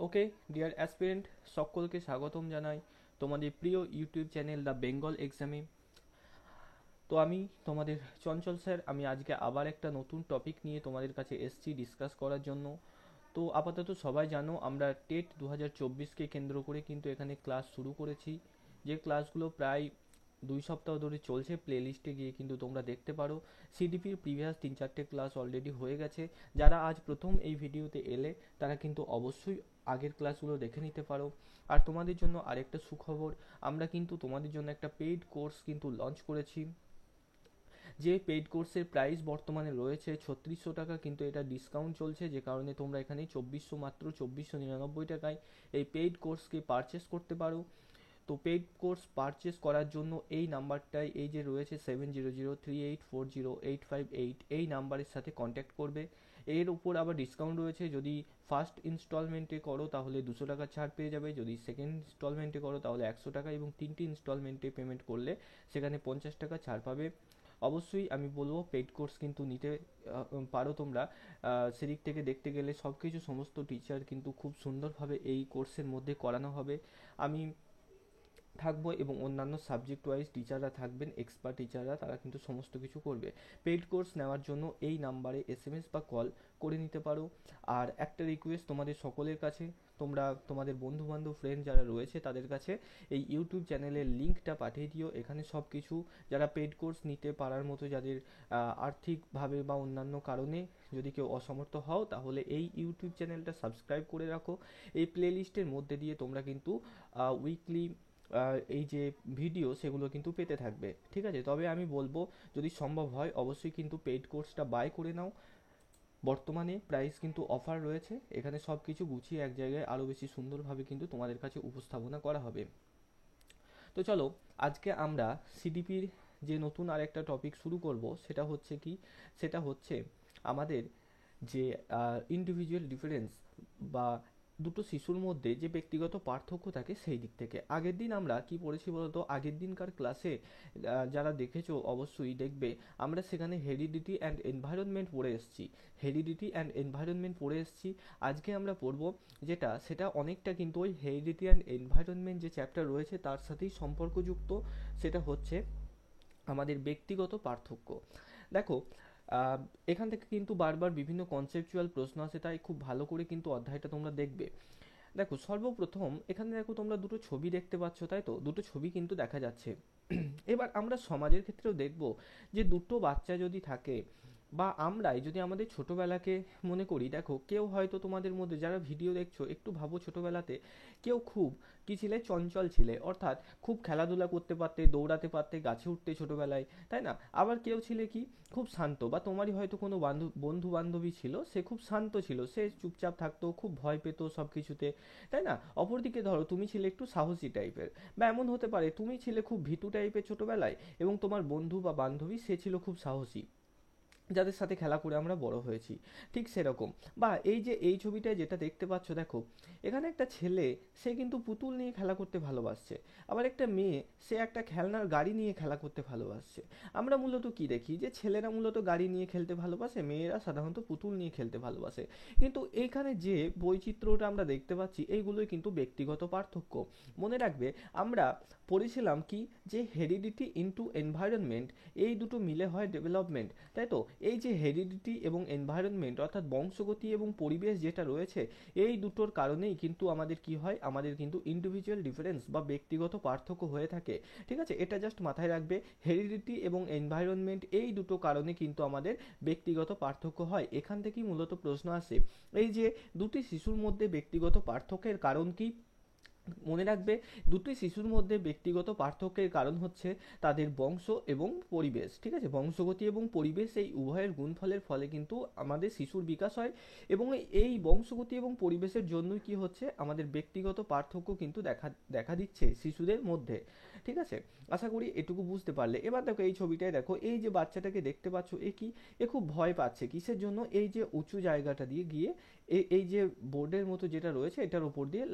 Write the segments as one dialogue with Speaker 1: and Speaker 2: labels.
Speaker 1: Okay dear aspirant, সকলকে স্বাগতম জানাই তোমাদের প্রিয় ইউটিউব চ্যানেল দ্য বেঙ্গল এক্সামে। তো আমি তোমাদের চঞ্চল স্যার, আমি আজকে আবার একটা নতুন টপিক নিয়ে তোমাদের কাছে এসেছি ডিসকাস করার জন্য। তো আপাতত সবাই জানো আমরা টেট 2024কে কেন্দ্র করে কিন্তু এখানে ক্লাস শুরু করেছি, যে ক্লাসগুলো প্রায় 2 সপ্তাহ ধরে চলছে। প্লে লিস্টে গিয়ে কিন্তু তোমরা দেখতে পারো সিডিপির প্রিভিয়াস 3-4টে ক্লাস অলরেডি হয়ে গেছে। যারা আজ প্রথম এই ভিডিওতে এলে তারা কিন্তু অবশ্যই আগের ক্লাসগুলো দেখে নিতে পারো। আর তোমাদের জন্য আরেকটা সুখবর, আমরা কিন্তু তোমাদের জন্য একটা পেইড কোর্স কিন্তু লঞ্চ করেছি। যে পেইড কোর্সের প্রাইস বর্তমানে রয়েছে 3600 টাকা, কিন্তু এটা ডিসকাউন্ট চলছে, যে কারণে তোমরা এখানে মাত্র 2499 টাকায় এই পেইড কোর্সকে পারচেস করতে পারো। তো পেইড কোর্স পারচেস করার জন্য এই নাম্বারটাই, এই যে রয়েছে 7003840858, এই নাম্বারের সাথে কন্ট্যাক্ট করবে। এর উপর আবার ডিসকাউন্ট রয়েছে, যদি ফার্স্ট ইনস্টলমেন্টে করো তাহলে 200 টাকা ছাড় পেয়ে যাবে, যদি সেকেন্ড ইনস্টলমেন্টে করো তাহলে 100 টাকা, এবং 3টে ইনস্টলমেন্টে পেমেন্ট করলে সেখানে 50 টাকা ছাড় পাবে। অবশ্যই আমি বলবো পেইড কোর্স কিন্তু নিতে পারো তোমরা। সেদিক থেকে দেখতে গেলে সব কিছু সমস্ত টিচার কিন্তু খুব সুন্দরভাবে এই কোর্সের মধ্যে করানো হবে। আমি থাকবো এবং অন্যান্য সাবজেক্ট ওয়াইজ টিচাররা থাকবেন, এক্সপার্ট টিচাররা, তারা কিন্তু সমস্ত কিছু করবে। পেইড কোর্স নেওয়ার জন্য এই নাম্বারে এসএমএস বা কল করে নিতে পারো। আর একটা রিকোয়েস্ট তোমাদের সকলের কাছে, তোমরা তোমাদের বন্ধু বান্ধব ফ্রেন্ড যারা রয়েছে তাদের কাছে এই ইউটিউব চ্যানেলের লিঙ্কটা পাঠিয়ে দিও। এখানে সব কিছু যারা পেইড কোর্স নিতে পারার মতো, যাদের আর্থিকভাবে বা অন্যান্য কারণে যদি কেউ অসমর্থ হও, তাহলে এই ইউটিউব চ্যানেলটা সাবস্ক্রাইব করে রাখো। এই প্লে লিস্টের মধ্যে দিয়ে তোমরা কিন্তু উইকলি এই যে ভিডিও সেগুলো কিন্তু পেতে থাকবে, ঠিক আছে? তবে আমি বলবো যদি সম্ভব হয় অবশ্যই কিন্তু পেইড কোর্সটা বাই করে নাও। বর্তমানে প্রাইস কিন্তু অফার রয়েছে, এখানে সব কিছু গুছিয়ে এক জায়গায় আরও বেশি সুন্দরভাবে কিন্তু তোমাদের কাছে উপস্থাপনা করা হবে। তো চলো, আজকে আমরা সিডিপির যে নতুন আরেকটা টপিক শুরু করব, সেটা হচ্ছে কি, সেটা হচ্ছে আমাদের যে ইন্ডিভিজুয়াল ডিফারেন্স বা দুটো শিশুর মধ্যে যে ব্যক্তিগত পার্থক্য থাকে সেই দিক থেকে। আগের দিন আমরা কি পড়েছি বলতো? আগের দিনকার ক্লাসে যারা দেখেছো অবশ্যই দেখবে, আমরা সেখানে হেরিডিটি অ্যান্ড এনভায়রনমেন্ট পড়ে এসেছি। হেরিডিটি অ্যান্ড এনভায়রনমেন্ট পড়ে এসেছি। আজকে আমরা পড়বো যেটা, সেটা অনেকটা কিন্তু ওই হেরিডিটি অ্যান্ড এনভায়রনমেন্ট যে চ্যাপ্টার রয়েছে তার সাথেই সম্পর্কযুক্ত। সেটা হচ্ছে আমাদের ব্যক্তিগত পার্থক্য। দেখো, আহ, এখান থেকে কিন্তু বারবার বিভিন্ন কনসেপচুয়াল প্রশ্ন আসে, তাই খুব ভালো করে কিন্তু অধ্যায়টা তোমরা দেখবে। দেখো, সর্বপ্রথম এখানে দেখো তোমরা দুটো ছবি দেখতে পাচ্ছ, তাই তো? দুটো ছবি কিন্তু দেখা যাচ্ছে। এবার আমরা সমাজের ক্ষেত্রেও দেখব যে দুটো বাচ্চা যদি থাকে, বা আমরাই যদি আমাদের ছোটবেলাকে মনে করি, দেখো কেউ হয়তো তোমাদের মধ্যে যারা ভিডিও দেখছো একটু ভাবো, ছোটবেলাতে কেউ খুব কি ছিলে, চঞ্চল ছিলে, অর্থাৎ খুব খেলাধুলা করতে পারতে, দৌড়াতে পারতে, গাছে উঠতে ছোটবেলায়, তাই না? আবার কেউ ছিলে কি, খুব শান্ত, বা তোমারই হয়তো কোনো বন্ধু বান্ধবী ছিল, সে খুব শান্ত ছিল, সে চুপচাপ থাকতো, খুব ভয় পেত সব কিছুতে, তাই না? অপরদিকে ধরো তুমি ছিলে একটু সাহসী টাইপের, বা এমন হতে পারে তুমি ছিলে খুব ভীতু টাইপের ছোটবেলায়, এবং তোমার বন্ধু বা বান্ধবী সে ছিল খুব সাহসী, যাদের সাথে খেলা করে আমরা বড় হয়েছি। ঠিক সেরকম। বা এই যে এই ছবিটায় যেটা দেখতে পাচ্ছ, দেখো এখানে একটা ছেলে, সে কিন্তু পুতুল নিয়ে খেলা করতে ভালোবাসছে। আবার একটা মেয়ে, সে একটা খেলনার গাড়ি নিয়ে খেলা করতে ভালোবাসছে। আমরা মূলত কি দেখি, যে ছেলেরা মূলত গাড়ি নিয়ে খেলতে ভালোবাসে, মেয়েরা সাধারণত পুতুল নিয়ে খেলতে ভালোবাসে। কিন্তু এইখানে যে বৈচিত্র্যটা আমরা দেখতে পাচ্ছি, এইগুলোই কিন্তু ব্যক্তিগত পার্থক্য। মনে রাখবে, আমরা পড়েছিলাম কি, যে হেরিডিটি ইনটু এনভায়রনমেন্ট, এই দুটো মিলে হয় ডেভেলপমেন্ট, তাই তো? এই যে হেরিডিটি এবং এনভায়রনমেন্ট, অর্থাৎ বংশগতি এবং পরিবেশ যেটা রয়েছে, এই দুটোর কারণেই কিন্তু আমাদের কি হয়, আমাদের কিন্তু ইন্ডিভিজুয়াল ডিফারেন্স বা ব্যক্তিগত পার্থক্য হয়ে থাকে। ঠিক আছে, এটা জাস্ট মাথায় রাখবে। হেরিডিটি এবং এনভায়রনমেন্ট, এই দুটো কারণে কিন্তু আমাদের ব্যক্তিগত পার্থক্য হয়। এখান থেকেই মূলত প্রশ্ন আসে, এই যে দুটি শিশুর মধ্যে ব্যক্তিগত পার্থক্যের কারণ কি। মনে রাখবে, দুটি শিশুর মধ্যে ব্যক্তিগত পার্থক্যের কারণ হচ্ছে তাদের বংশ এবং পরিবেশ। ঠিক আছে, বংশগতি এবং পরিবেশ, এই উভয়ের গুণফলের ফলে কিন্তু আমাদের শিশুর বিকাশ হয়, এবং এই বংশগতি এবং পরিবেশের জন্যই কি হচ্ছে, আমাদের ব্যক্তিগত পার্থক্য কিন্তু দেখা দেখা দিচ্ছে শিশুদের মধ্যে। ঠিক আছে, আশা করি এটুকু বুঝতে পারলে। এবার দেখো এই ছবিটায়, দেখো এই যে বাচ্চাটাকে দেখতে পাচ্ছ, এ কি, এ খুব ভয় পাচ্ছে। কিসের জন্য? এই যে উঁচু জায়গাটা দিয়ে গিয়ে এই যে বোর্ডের মতো যেটা রয়েছে এটার উপর দিয়ে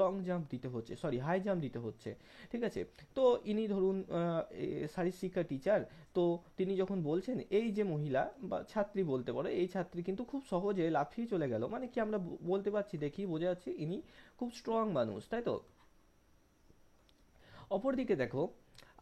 Speaker 1: লং জাম্প দিতে হচ্ছে, সরি হাই জাম্প দিতে হচ্ছে, ঠিক আছে। তো ইনি ধরুন শারীরশিক্ষা টিচার, তো তিনি যখন বলছেন এই যে মহিলা বা ছাত্রী বলতে পারো, এই ছাত্রী কিন্তু খুব সহজে লাফিয়ে চলে গেল, মানে কি আমরা বলতে পারছি, দেখি বোঝা যাচ্ছে ইনি খুব স্ট্রং মানুষ, তাই তো। অপরদিকে দেখো,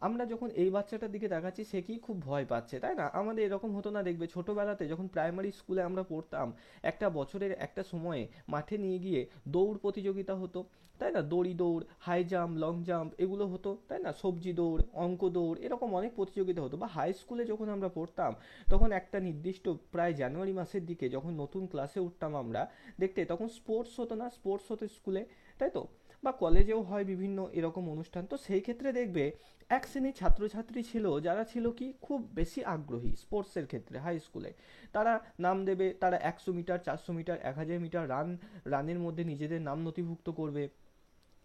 Speaker 1: আমরা যখন এই বাচ্চাটার দিকে তাকাচ্ছি সে কি খুব ভয় পাচ্ছে, তাই না? আমাদের এরকম হতো না, দেখবে ছোটবেলাতে যখন প্রাইমারি স্কুলে আমরা পড়তাম, একটা বছরের একটা সময়ে মাঠে নিয়ে গিয়ে দৌড় প্রতিযোগিতা হতো, তাই না? দড়ি দৌড়, হাই জাম্প, লং জাম্প এগুলো হতো, তাই না? সবজি দৌড়, অঙ্ক দৌড়, এরকম অনেক প্রতিযোগিতা হতো। বা হাই স্কুলে যখন আমরা পড়তাম, তখন একটা নির্দিষ্ট প্রায় জানুয়ারি মাসের দিকে যখন নতুন ক্লাসে উঠতাম আমরা, দেখতে তখন স্পোর্টস হতো না, স্পোর্টস হতো স্কুলে, তাই তো। বা কলেজেও হয় বিভিন্ন এরকম অনুষ্ঠান, তো সেই ক্ষেত্রে দেখবে এক শ্রেণীর ছাত্রছাত্রী ছিল যারা ছিল কি খুব বেশি আগ্রহী স্পোর্টসের ক্ষেত্রে হাই স্কুলে। তারা নাম দেবে, তারা 100 মিটার, 400 মিটার, 1000 মিটার রানের মধ্যে নিজেদের নাম নথিভুক্ত করবে,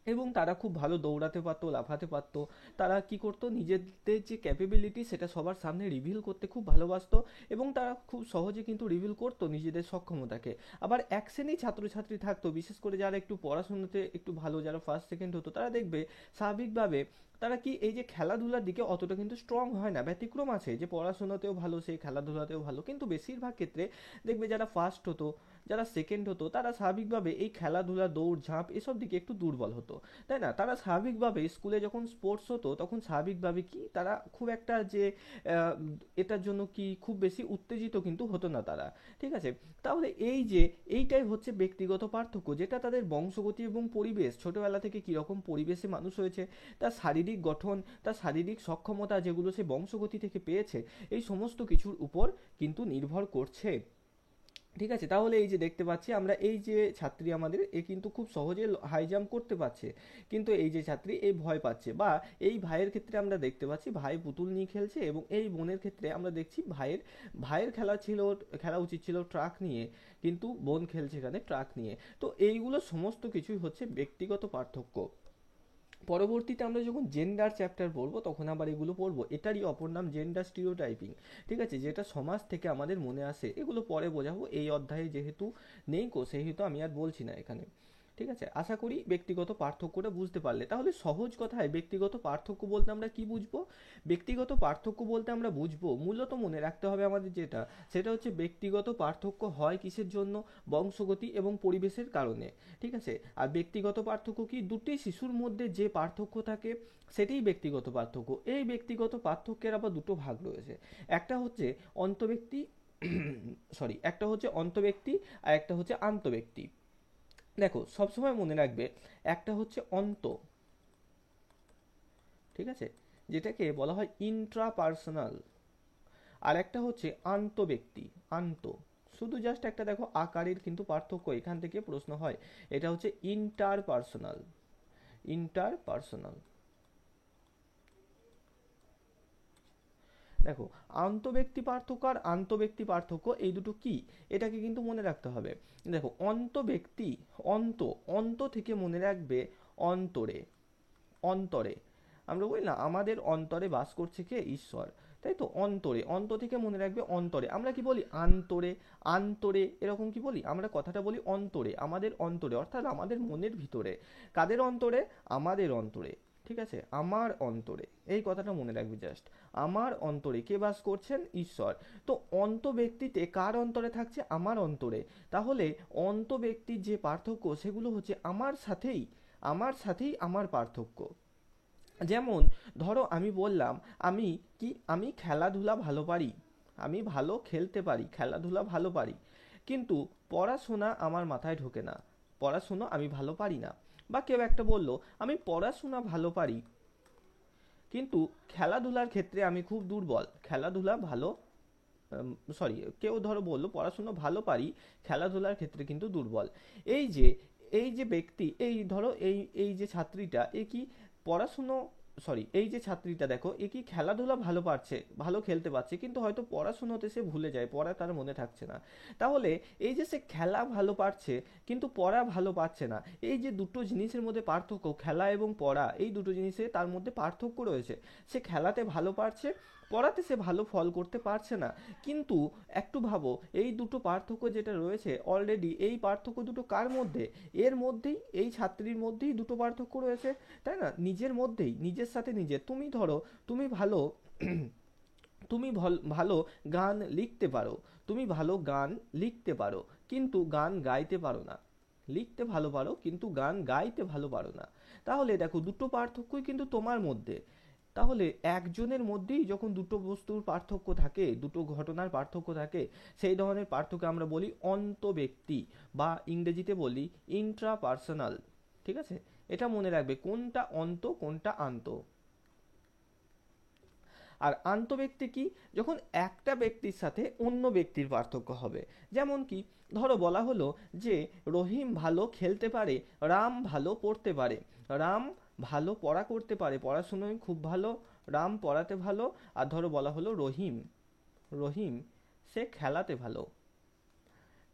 Speaker 1: এবং তারা খুব ভালো দৌড়াতে পারতো, লাফাতে পারতো। তারা কি করতো, নিজেদের যে ক্যাপেবিলিটি সেটা সবার সামনে রিভিল করতে খুব ভালোবাসতো, এবং তারা খুব সহজে কিন্তু রিভিল করতো নিজেদের সক্ষমতাকে। আবার এক শ্রেণীর ছাত্রছাত্রী থাকতো, বিশেষ করে যারা একটু পড়াশোনাতে একটু ভালো, যারা ফার্স্ট সেকেন্ড হতো, তারা দেখবে স্বাভাবিকভাবে তারা কি এই যে খেলাধুলার দিকে অতটা কিন্তু স্ট্রং হয় না। ব্যতিক্রম আছে যে পড়াশোনাতেও ভালো, সেই খেলাধুলাতেও ভালো, কিন্তু বেশিরভাগ ক্ষেত্রে দেখবে যারা ফার্স্ট হতো, যারা সেকেন্ড হতো, তারা স্বাভাবিকভাবে এই খেলাধুলা, দৌড় ঝাঁপ এসব দিকে একটু দুর্বল হতো, তাই না? তারা স্বাভাবিকভাবে স্কুলে যখন স্পোর্টস হতো তখন স্বাভাবিকভাবে কি তারা খুব একটা যে আহ, এটার জন্য কি খুব বেশি উত্তেজিত কিন্তু হতো না তারা, ঠিক আছে। তাহলে এই যে এইটাই হচ্ছে ব্যক্তিগত পার্থক্য, যেটা তাদের বংশগতি এবং পরিবেশ, ছোটবেলা থেকে কীরকম পরিবেশে মানুষ হয়েছে, তার শারীরিক গঠন, তার শারীরিক সক্ষমতা যেগুলো সে বংশগতি থেকে পেয়েছে, এই সমস্ত কিছুর উপর কিন্তু নির্ভর করছে, ঠিক আছে। তাহলে এই যে দেখতে পাচ্ছি আমরা, এই যে ছাত্রী আমাদের, এ কিন্তু খুব সহজে হাই জাম্প করতে পারছে, কিন্তু এই যে ছাত্রী এই ভয় পাচ্ছে। বা এই ভাইয়ের ক্ষেত্রে আমরা দেখতে পাচ্ছি ভাই পুতুল নিয়ে খেলছে, এবং এই বোনের ক্ষেত্রে আমরা দেখছি ভাইয়ের ভাইয়ের খেলা উচিত ছিল ট্রাক নিয়ে, কিন্তু বোন খেলছে এখানে ট্রাক নিয়ে। তো এইগুলো সমস্ত কিছুই হচ্ছে ব্যক্তিগত পার্থক্য। পরবর্তীতে আমরা যখন জেন্ডার চ্যাপ্টার পড়বো তখন আবার এগুলো পড়বো, এটারই অপর নাম জেন্ডার স্টিরিওটাইপিং, ঠিক আছে, যেটা সমাজ থেকে আমাদের মনে আসে, এগুলো পরে বোঝাবো, এই অধ্যায়ে যেহেতু নেই সেহেতু আমি আর বলছি না এখানে, ঠিক আছে। আশা করি ব্যক্তিগত পার্থক্যটা বুঝতে পারলে। তাহলে সহজ কথায় ব্যক্তিগত পার্থক্য বলতে আমরা কি বুঝবো? ব্যক্তিগত পার্থক্য বলতে আমরা বুঝবো, মূলত মনে রাখতে হবে আমাদের যেটা, সেটা হচ্ছে ব্যক্তিগত পার্থক্য হয় কিসের জন্য? বংশগতি এবং পরিবেশের কারণে, ঠিক আছে। আর ব্যক্তিগত পার্থক্য কি? দুটি শিশুর মধ্যে যে পার্থক্য থাকে সেটাই ব্যক্তিগত পার্থক্য। এই ব্যক্তিগত পার্থক্যের আবার দুটো ভাগ রয়েছে, একটা হচ্ছে অন্তঃব্যক্তি সরি একটা হচ্ছে অন্তঃব্যক্তি, আর একটা হচ্ছে আন্তঃব্যক্তি। দেখো সবসময় মনে রাখবে, একটা হচ্ছে ঠিক আছে, যেটাকে বলা হয় ইন্ট্রাপার্সোনাল, আর একটা হচ্ছে আন্তঃব্যক্তি। আন্ত, শুধু জাস্ট একটা দেখো আকারের কিন্তু পার্থক্য, এখান থেকে প্রশ্ন হয়। এটা হচ্ছে ইন্টারপার্সোনাল, ইন্টারপার্সোনাল। দেখো আন্তঃব্যক্তি পার্থক্য আর আন্তঃব্যক্তি পার্থক্য এই দুটো কি, এটাকে কিন্তু মনে রাখতে হবে। দেখো অন্তঃব্যক্তি, অন্ত, অন্ত থেকে মনে রাখবে অন্তরে, অন্তরে, আমরা বলি না আমাদের অন্তরে বাস করছে কে? ঈশ্বর, তাই তো। অন্তরে, অন্ত থেকে মনে রাখবে অন্তরে। আমরা কি বলি? আন্তরে, আন্তরে, এরকম কি বলি? আমরা কথাটা বলি অন্তরে, আমাদের অন্তরে, অর্থাৎ আমাদের মনের ভিতরে। কাদের অন্তরে? আমাদের অন্তরে, ঠিক আছে, আমার অন্তরে, এই কথাটা মনে রাখবি জাস্ট। আমার অন্তরে কে বাস করছেন? ঈশ্বর। তো অন্ত ব্যক্তিতে কার অন্তরে থাকছে? আমার অন্তরে। তাহলে অন্ত ব্যক্তির যে পার্থক্য সেগুলো হচ্ছে আমার সাথেই, আমার সাথেই আমার পার্থক্য। যেমন ধরো আমি বললাম আমি কি, আমি খেলাধুলা ভালো পারি, আমি ভালো খেলতে পারি, খেলাধুলা ভালো পারি, কিন্তু পড়াশোনা আমার মাথায় ঢোকে না, পড়াশোনা আমি ভালো পারি না। বা কেউ একটা বলল আমি পড়াশোনা ভালো পারি, কিন্তু খেলাধুলার ক্ষেত্রে আমি খুব দুর্বল, খেলাধুলা ভালো, সরি কেউ ধরো বললো পড়াশুনো ভালো পারি, খেলাধুলার ক্ষেত্রে কিন্তু দুর্বল। এই যে এই যে ব্যক্তি, এই ধরো এই যে ছাত্রীটা, এ কি পড়াশুনো, সরি এই যে ছাত্রীটা দেখো, এ কি খেলাধুলা ভালো পারছে, ভালো খেলতে পারছে, কিন্তু হয়তো পড়াশুনোতে সে ভুলে যায়, পড়া তার মনে থাকছে না। তাহলে এই যে সে খেলা ভালো পারছে কিন্তু পড়া ভালো পারছে না, এই যে দুটো জিনিসের মধ্যে পার্থক্য, খেলা এবং পড়া, এই দুটো জিনিসে তার মধ্যে পার্থক্য রয়েছে। সে খেলাতে ভালো পারছে, পড়াতে সে ভালো ফল করতে পারছে না। কিন্তু একটু ভাবো, এই দুটো পার্থক্য যেটা রয়েছে অলরেডি, এই পার্থক্য দুটো কার মধ্যে? এর মধ্যেই, এই ছাত্রীর মধ্যেই দুটো পার্থক্য রয়েছে, তাই না? নিজের মধ্যেই, নিজের সাথে নিজের। তুমি ধরো, তুমি ভালো ভালো গান লিখতে পারো, তুমি ভালো গান লিখতে পারো, কিন্তু গান গাইতে পারো না। লিখতে ভালো পারো কিন্তু গান গাইতে ভালো পারো না। তাহলে দেখো, দুটো পার্থক্যই কিন্তু তোমার মধ্যে। তাহলে একজনের মধ্যেই যখন দুটো বস্তুর পার্থক্য থাকে, দুটো ঘটনার পার্থক্য থাকে, সেই ধরনের পার্থক্য আমরা বলি অন্তঃব্যক্তি, বা ইংরেজিতে বলি ইন্ট্রাপার্সোনাল। ঠিক আছে, এটা মনে রাখবে, কোনটা অন্ত কোনটা আন্ত। আর আন্তঃব্যক্তি কি? যখন একটা ব্যক্তির সাথে অন্য ব্যক্তির পার্থক্য হবে। যেমন কি, ধরো বলা হলো যে রহিম ভালো খেলতে পারে, রাম ভালো পড়তে পারে। রাম ভালো পড়া করতে পারে, পড়াশুনোয় খুব ভালো, রাম পড়াতে ভালো। আর ধরো বলা হলো রহিম, রহিম সে খেলাতে ভালো,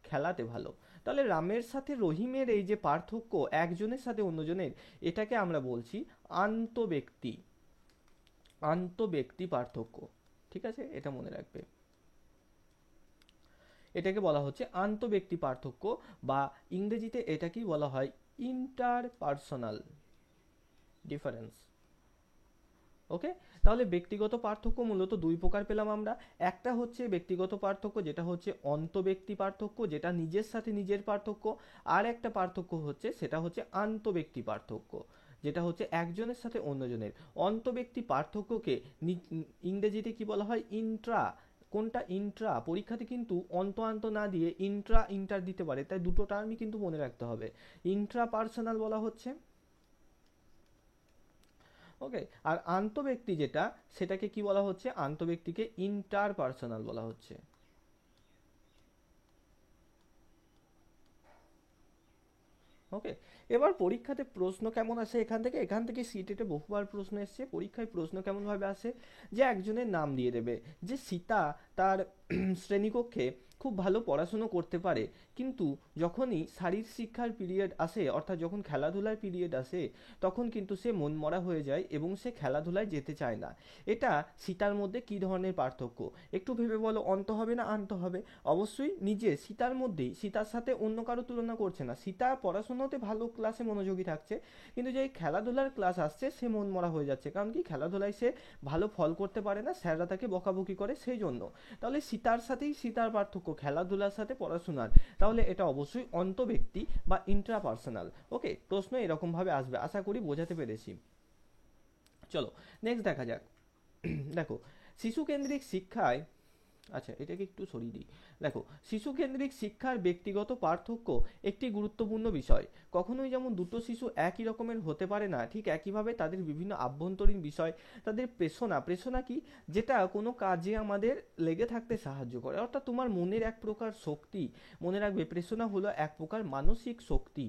Speaker 1: খেলাতে ভালো। তাহলে রামের সাথে রহিমের এই যে পার্থক্য একজনের সাথে অন্যজনের, এটাকে আমরা বলছি আন্তঃব্যক্তি, আন্তঃব্যক্তি পার্থক্য। ঠিক আছে, এটা মনে রাখবে, এটাকে বলা হচ্ছে আন্তঃব্যক্তি পার্থক্য, বা ইংরেজিতে এটাকেই বলা হয় ইন্টারপার্সোনাল ডিফারেন্স। ওকে, তাহলে ব্যক্তিগত পার্থক্য মূলত দুই প্রকার পেলাম আমরা। একটা হচ্ছে ব্যক্তিগত পার্থক্য, যেটা হচ্ছে অন্তঃব্যক্তি পার্থক্য, যেটা নিজের সাথে নিজের পার্থক্য। আর একটা পার্থক্য হচ্ছে, সেটা হচ্ছে আন্তঃব্যক্তি পার্থক্য, যেটা হচ্ছে একজনের সাথে অন্যজনের। অন্তঃব্যক্তি পার্থক্যকে ইংরেজিতে কি বলা হয়? ইন্ট্রা। কোনটা? ইন্ট্রা। পরীক্ষাতে কিন্তু অন্ত আন্ত না দিয়ে ইন্ট্রা ইন্টার দিতে পারে, তাই দুটো টার্মই কিন্তু মনে রাখতে হবে। ইন্ট্রা পার্সোনাল বলা হচ্ছে, ওকে। আর আন্তঃব্যক্তি যেটা, সেটাকে কি বলা হচ্ছে? আন্তঃব্যক্তিকে ইন্টারপার্সোনাল বলা হচ্ছে। ওকে, এবার পরীক্ষাতে প্রশ্ন কেমন আসে এখান থেকে সিটেটে বহুবার প্রশ্ন এসছে। পরীক্ষায় প্রশ্ন কেমন ভাবে আসে, যে একজনের নাম দিয়ে দেবে, যে সীতা তার শ্রেণীকক্ষে খুব ভালো পড়াশুনো করতে পারে, কিন্তু যখনই শারীর শিক্ষার পিরিয়ড আসে, অর্থাৎ যখন খেলাধুলার পিরিয়ড আসে, তখন কিন্তু সে মনমরা হয়ে যায় এবং সে খেলাধুলায় যেতে চায় না। এটা সীতার মধ্যে কি ধরনের পার্থক্য? একটু ভেবে বলো, অন্ত হবে না আন্ত হবে? অবশ্যই নিজে সীতার মধ্যেই, সীতার সাথে অন্য কারো তুলনা করছে না। সীতা পড়াশোনাতে ভালো, ক্লাসে মনোযোগী থাকছে, কিন্তু যে খেলাধুলার ক্লাস আসছে সে মন মরা হয়ে যাচ্ছে। কারণ কি? খেলাধুলায় সে ভালো ফল করতে পারে না, স্যাররা তাকে বকাবকি করে, সেই জন্য। তাহলে সীতার সাথেই সীতার পার্থক্য খেলাধুলার সাথে পড়াশোনার। তাহলে এটা অবশ্যই অন্তঃব্যক্তি বা ইন্ট্রাপার্সোনাল। ওকে, প্রশ্ন এরকম ভাবে আসবে, আশা করি বোঝাতে পেরেছি। চলো নেক্সট দেখা যাক। দেখো, শিশু কেন্দ্রিক শিক্ষায়, আচ্ছা এটাকে একটু সরিয়ে দিই। দেখো, শিশু কেন্দ্রিক শিক্ষার ব্যক্তিগত পার্থক্য একটি গুরুত্বপূর্ণ বিষয়। কখনোই যেমন দুটো শিশু একই রকমের হতে পারে না, ঠিক একইভাবে তাদের বিভিন্ন আভ্যন্তরীণ বিষয়, তাদের প্রেষণা, প্রেষণা কি? যেটা কোনো কাজে আমাদের লেগে থাকতে সাহায্য করে, অর্থাৎ তোমার মনের এক প্রকার শক্তি। মনে রাখবে, প্রেষণা হলো এক প্রকার মানসিক শক্তি,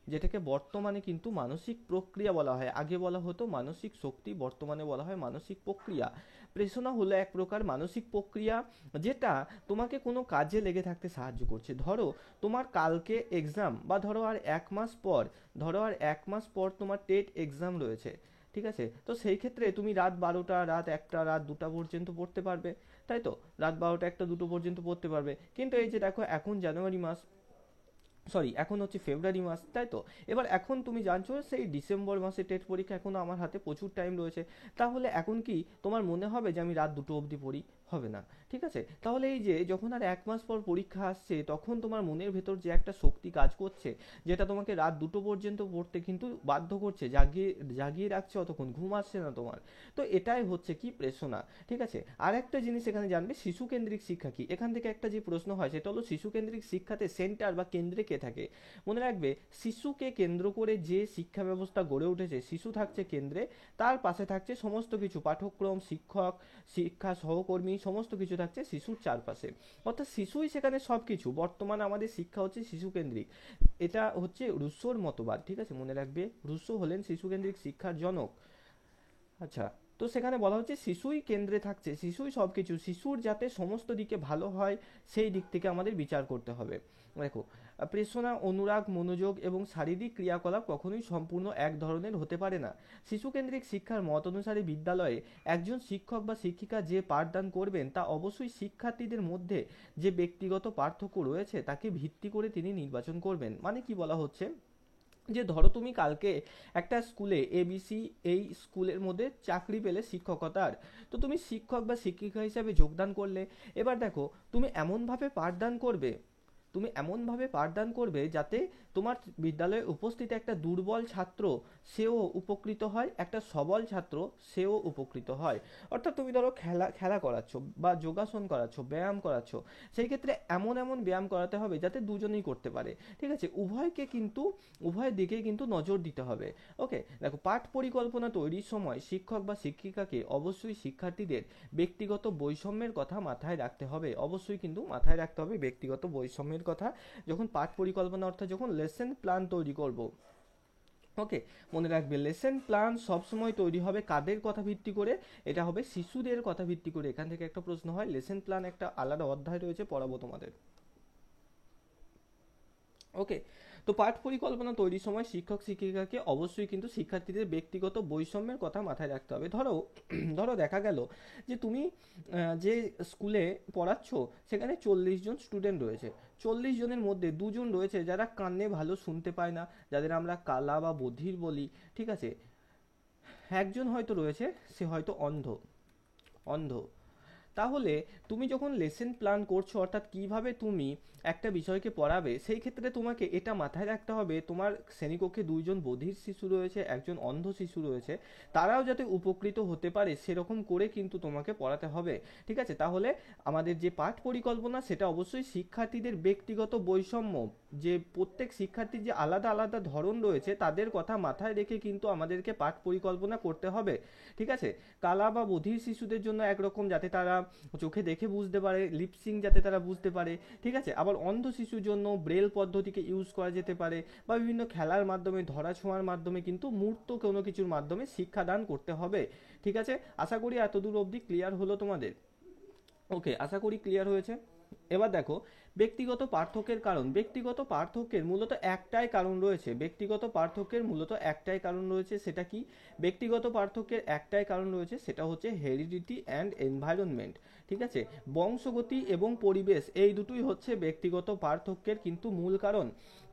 Speaker 1: যেটাকে বর্তমানে কিন্তু মানসিক প্রক্রিয়া বলা হয়। আগে বলা হতো মানসিক শক্তি, বর্তমানে বলা হয় মানসিক প্রক্রিয়া। প্রেষণা হলো এক প্রকার মানসিক প্রক্রিয়া, যেটা তোমাকে কোনো কাজে লেগে থাকতে সাহায্য করছে। ধরো তোমার কালকে এক্সাম, বা ধরো আর 1 মাস পর, ধরো আর 1 মাস পর তোমার টেট এক্সাম রয়েছে। ঠিক আছে, তো সেই ক্ষেত্রে তুমি রাত 12টা, রাত 1টা, রাত 2টা পর্যন্ত পড়তে পারবে, তাই তো? রাত 12টা, 1টা, 2টো পর্যন্ত পড়তে পারবে। কিন্তু এই যে দেখো, এখন জানুয়ারি মাস, সরি এখন হচ্ছে ফেব্রুয়ারি মাস, তাই তো? এবার এখন তুমি জানছো সেই ডিসেম্বর মাসে টেট পরীক্ষা, এখনো আমার হাতে প্রচুর টাইম রয়েছে। তাহলে এখন কি তোমার মনে হবে যে আমি রাত 2টো অবধি পড়ি? হবে না। ঠিক আছে, তাহলে এই যে যখন আর 1 মাস পর পরীক্ষা আসছে, তখন তোমার মনের ভেতর যে একটা শক্তি কাজ করছে, যেটা তোমাকে রাত 2টো পর্যন্ত পড়তে কিন্তু বাধ্য করছে, জাগিয়ে জাগিয়ে রাখছে, অতক্ষণ ঘুম আসছে না তোমার। তো এটাই হচ্ছে কি? প্রেষণা। ঠিক আছে, আর একটা জিনিস এখানে জানবে, শিশু কেন্দ্রিক শিক্ষা কি। এখান থেকে একটা যে প্রশ্ন হয়, সেটা হলো শিশু কেন্দ্রিক শিক্ষাতে সেন্টার বা কেন্দ্রে কে থাকে? মনে রাখবে, শিশুকে কেন্দ্র করে যে শিক্ষা ব্যবস্থা গড়ে উঠেছে, শিশু থাকছে কেন্দ্রে, তার পাশে থাকছে সমস্ত কিছু, পাঠ্যক্রম, শিক্ষক, শিক্ষা সহকর্মী, সমস্ত কিছু থাকছে শিশুর চারপাশে। অর্থাৎ শিশুই সেখানে সব কিছু। বর্তমানে আমাদের শিক্ষা হচ্ছে শিশু কেন্দ্রিক, এটা হচ্ছে রুশোর মতবাদ। ঠিক আছে, মনে রাখবে, রুশো হলেন শিশু কেন্দ্রিক শিক্ষার জনক। আচ্ছা, তো সেখানে বলা হচ্ছে শিশুই কেন্দ্রে থাকছে, শিশুই সব কিছু, শিশুর যাতে সমস্ত দিকে ভালো হয়, সেই দিক থেকে আমাদের বিচার করতে হবে। দেখো, প্রেষণা, অনুরাগ, মনোযোগ এবং শারীরিক ক্রিয়াকলাপ কখনোই সম্পূর্ণ এক ধরনের হতে পারে না। শিশুকেন্দ্রিক শিক্ষার মত অনুসারে বিদ্যালয়ে একজন শিক্ষক বা শিক্ষিকা যে পাঠদান করবেন তা অবশ্যই শিক্ষার্থীদের মধ্যে যে ব্যক্তিগত পার্থক্য রয়েছে তাকে ভিত্তি করে তিনি নির্বাচন করবেন। মানে কি বলা হচ্ছে, যে ধরো তুমি কালকে একটা স্কুলে এবিসি এই স্কুলের মধ্যে চাকরি পেলে শিক্ষকতার, তো তুমি শিক্ষক বা শিক্ষিকা হিসাবে যোগদান করলে। এবার দেখো তুমি এমনভাবে পাঠদান করবে, তুমি এমনভাবে পাঠদান করবে যাতে তোমার বিদ্যালয়ে উপস্থিত একটা দুর্বল ছাত্র সেও উপকৃত হয়, একটা সবল ছাত্র সেও উপকৃত হয়। অর্থাৎ তুমি ধরো খেলা খেলা করাচ্ছ বা যোগাসন করাচ্ছ, ব্যায়াম করাচ্ছ, সেই ক্ষেত্রে এমন এমন ব্যায়াম করাতে হবে যাতে দুজনেই করতে পারে। ঠিক আছে, উভয়কে কিন্তু উভয় দিকে কিন্তু নজর দিতে হবে। ওকে, দেখো পাঠ পরিকল্পনা তৈরির সময় শিক্ষক বা শিক্ষিকাকে অবশ্যই শিক্ষার্থীদের ব্যক্তিগত বৈষম্যের কথা মাথায় রাখতে হবে। অবশ্যই কিন্তু মাথায় রাখতে হবে ব্যক্তিগত বৈষম্যের কথা যখন পাঠ পরিকল্পনা অর্থাৎ যখন লেসন প্ল্যান তৈরি করব। ওকে, মনে রাখবে লেসন প্ল্যান সবসময় তৈরি হবে কাদের কথা ভিত্তি করে, এটা হবে শিশুদের কথা ভিত্তি করে। এখান থেকে একটা প্রশ্ন হয়, লেসন প্ল্যান একটা আলাদা অধ্যায় রয়েছে, পড়াবো তোমাদের। ওকে, তো পাঠ পরিকল্পনা তৈরির সময় শিক্ষক শিক্ষিকাকে অবশ্যই কিন্তু শিক্ষার্থীদের ব্যক্তিগত বৈষম্যের কথা মাথায় রাখতে হবে। ধরো ধরো দেখা গেল যে তুমি যে স্কুলে পড়াচ্ছ সেখানে 40 জন স্টুডেন্ট রয়েছে, 40 জনের মধ্যে 2 জন রয়েছে যারা কানে ভালো শুনতে পায় না, যাদের আমরা কালা বা বধির বলি। ঠিক আছে, একজন হয়তো রয়েছে সে হয়তো অন্ধ, অন্ধ। তাহলে তুমি যখন লেসন প্ল্যান করছো অর্থাৎ কিভাবে তুমি একটা বিষয়কে পড়াবে, সেই ক্ষেত্রে তোমাকে এটা মাথায় রাখতে হবে তোমার শ্রেণীকক্ষে 2 জন বধির শিশু রয়েছে, একজন অন্ধ শিশু রয়েছে, তারাও যাতে উপকৃত হতে পারে সেরকম করে কিন্তু তোমাকে পড়াতে হবে। ঠিক আছে, তাহলে আমাদের যে পাঠ পরিকল্পনা সেটা অবশ্যই শিক্ষার্থীদের ব্যক্তিগত বৈষম্য, যে প্রত্যেক শিক্ষার্থীর যে আলাদা আলাদা ধরন রয়েছে তাদের কথা মাথায় রেখে কিন্তু আমাদেরকে পাঠ পরিকল্পনা করতে হবে। ঠিক আছে, কালা বা বধির শিশুদের জন্য একরকম যাতে তারা চোখে দেখে বুঝতে পারে, লিপসিং যাতে তারা বুঝতে পারে। ঠিক আছে, আবার অন্ধ শিশুর জন্য ব্রেল পদ্ধতিকে ইউজ করা যেতে পারে, বা বিভিন্ন খেলার মাধ্যমে, ধরা ছোঁয়ার মাধ্যমে কিন্তু মূর্ত কোনো কিছুর মাধ্যমে শিক্ষাদান করতে হবে। ঠিক আছে, আশা করি এতদূর অবধি ক্লিয়ার হলো তোমাদের। ওকে, আশা করি ক্লিয়ার হয়েছে। এবার দেখো ব্যক্তিগত পার্থক্যের কারণ, ব্যক্তিগত পার্থক্যের মূলত একটাই কারণ রয়েছে, ব্যক্তিগত পার্থক্যের মূলত একটাই কারণ রয়েছে, সেটা কি? ব্যক্তিগত পার্থক্যের একটাই কারণ রয়েছে, সেটা হচ্ছে হেরিডিটি অ্যান্ড এনভায়রনমেন্ট। ঠিক আছে, বংশগতি এবং পরিবেশ, এই দুটোই হচ্ছে ব্যক্তিগত পার্থক্যের কিন্তু মূল কারণ।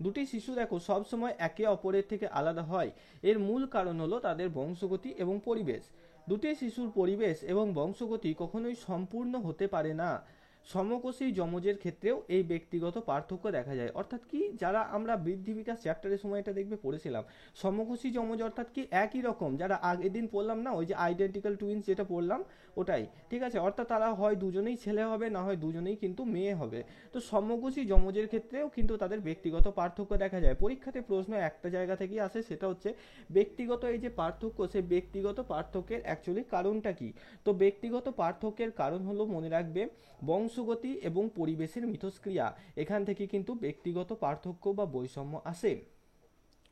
Speaker 1: দুটি শিশু দেখো সবসময় একে অপরের থেকে আলাদা হয়, এর মূল কারণ হলো তাদের বংশগতি এবং পরিবেশ। দুটি শিশুর পরিবেশ এবং বংশগতি কখনোই সম্পূর্ণ হতে পারে না। সমকোষী যমজের ক্ষেত্রেও এই ব্যক্তিগত পার্থক্য দেখা যায়। অর্থাৎ কি, যারা আমরা বৃদ্ধি বিকাশ চ্যাপ্টারের সময় এটা দেখবে পড়েছিলাম, সমকোষী যমজ অর্থাৎ কি একই রকম, যারা আগের দিন পড়লাম না ওই যে আইডেন্টিক্যাল টুইন্স যেটা পড়লাম ওটাই। ঠিক আছে, অর্থাৎ তারা হয় দুজনেই ছেলে হবে, না হয় দুজনেই কিন্তু মেয়ে হবে। তো সমকোষী যমজের ক্ষেত্রেও কিন্তু তাদের ব্যক্তিগত পার্থক্য দেখা যায়। পরীক্ষাতে প্রশ্ন একটা জায়গা থেকেই আসে, সেটা হচ্ছে ব্যক্তিগত এই যে পার্থক্য, সেই ব্যক্তিগত পার্থক্যের অ্যাকচুয়ালি কারণটা কি? তো ব্যক্তিগত পার্থক্যের কারণ হলো, মনে রাখবে, বংশগতি এবং পরিবেশের মিথস্ক্রিয়া, এখান থেকে কিন্তু ব্যক্তিগত পার্থক্য বা বৈষম্য আসে।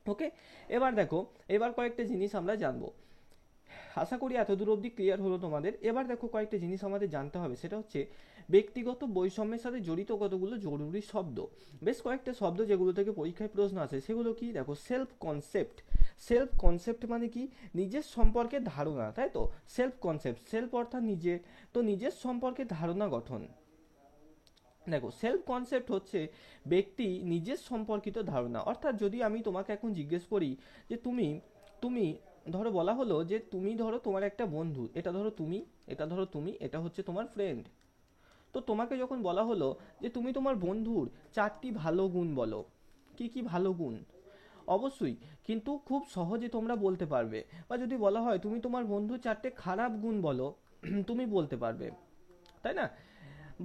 Speaker 1: ওকে, এবার দেখো, এবার কয়েকটা জিনিস আমরা জানবো। আশা করি এতদূর অবধি ক্লিয়ার হলো তোমাদের। এবার দেখো কয়েকটা জিনিস আমাদের জানতে হবে, সেটা হচ্ছে ব্যক্তিগত বৈষম্যের সাথে জড়িত কতগুলো জরুরি শব্দ। বেশ কয়েকটা শব্দ যেগুলো থেকে পরীক্ষায় প্রশ্ন আসে, সেগুলো কি? দেখো, সেলফ কনসেপ্ট। সেলফ কনসেপ্ট মানে কি? নিজের সম্পর্কে ধারণা, তাই তো? সেলফ কনসেপ্ট, সেলফ অর্থাৎ নিজে, তো নিজের সম্পর্কে ধারণা গঠন। দেখো, সেলফ কনসেপ্ট হচ্ছে ব্যক্তি নিজের সম্পর্কিত ধারণা। অর্থাৎ যদি আমি তোমাকে এখন জিজ্ঞেস করি যে তুমি তুমি ধরো বলা হলো যে তুমি ধরো তোমার একটা বন্ধু, এটা ধরো তুমি, এটা ধরো তুমি, এটা হচ্ছে তোমার ফ্রেন্ড। তো তোমাকে যখন বলা হলো যে তুমি তোমার বন্ধুর 4টি ভালো গুণ বলো, কি কি ভালো গুণ? অবশ্যই কিন্তু খুব সহজে তোমরা বলতে পারবে। বা যদি বলা হয় তুমি তোমার বন্ধুর 4টে খারাপ গুণ বলো, তুমি বলতে পারবে, তাই না?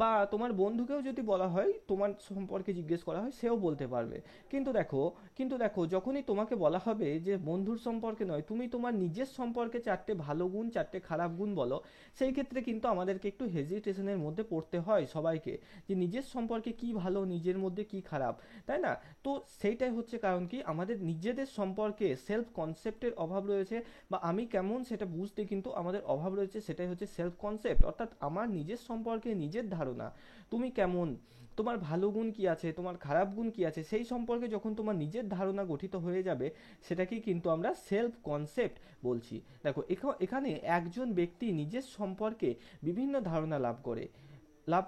Speaker 1: বা তোমার বন্ধুকেও যদি বলা হয়, তোমার সম্পর্কে জিজ্ঞেস করা হয়, সেও বলতে পারবে। কিন্তু দেখো যখনই তোমাকে বলা হবে যে বন্ধুর সম্পর্কে নয়, তুমি তোমার নিজের সম্পর্কে 4টে ভালো গুণ 4টে খারাপ গুণ বলো, সেই ক্ষেত্রে কিন্তু আমাদেরকে একটু হেজিটেশনের মধ্যে পড়তে হয় সবাইকে, যে নিজের সম্পর্কে কি ভালো, নিজের মধ্যে কি খারাপ, তাই না? তো সেইটাই হচ্ছে কারণ, কি আমাদের নিজেদের সম্পর্কে সেলফ কনসেপ্টের অভাব রয়েছে, বা আমি কেমন সেটা বুঝতে কিন্তু আমাদের অভাব রয়েছে। সেটাই হচ্ছে সেলফ কনসেপ্ট, অর্থাৎ আমার নিজের সম্পর্কে নিজের ধারণা। তুমি কেমন, তোমার ভালো গুণ কি আছে, তোমার খারাপ গুণ কি আছে, সেই সম্পর্কে যখন তোমার নিজের ধারণা গঠিত হয়ে যাবে, সেটাকেই কিন্তু আমরা সেলফ কনসেপ্ট বলছি। দেখো এখানে একজন ব্যক্তি নিজের সম্পর্কে বিভিন্ন ধারণা লাভ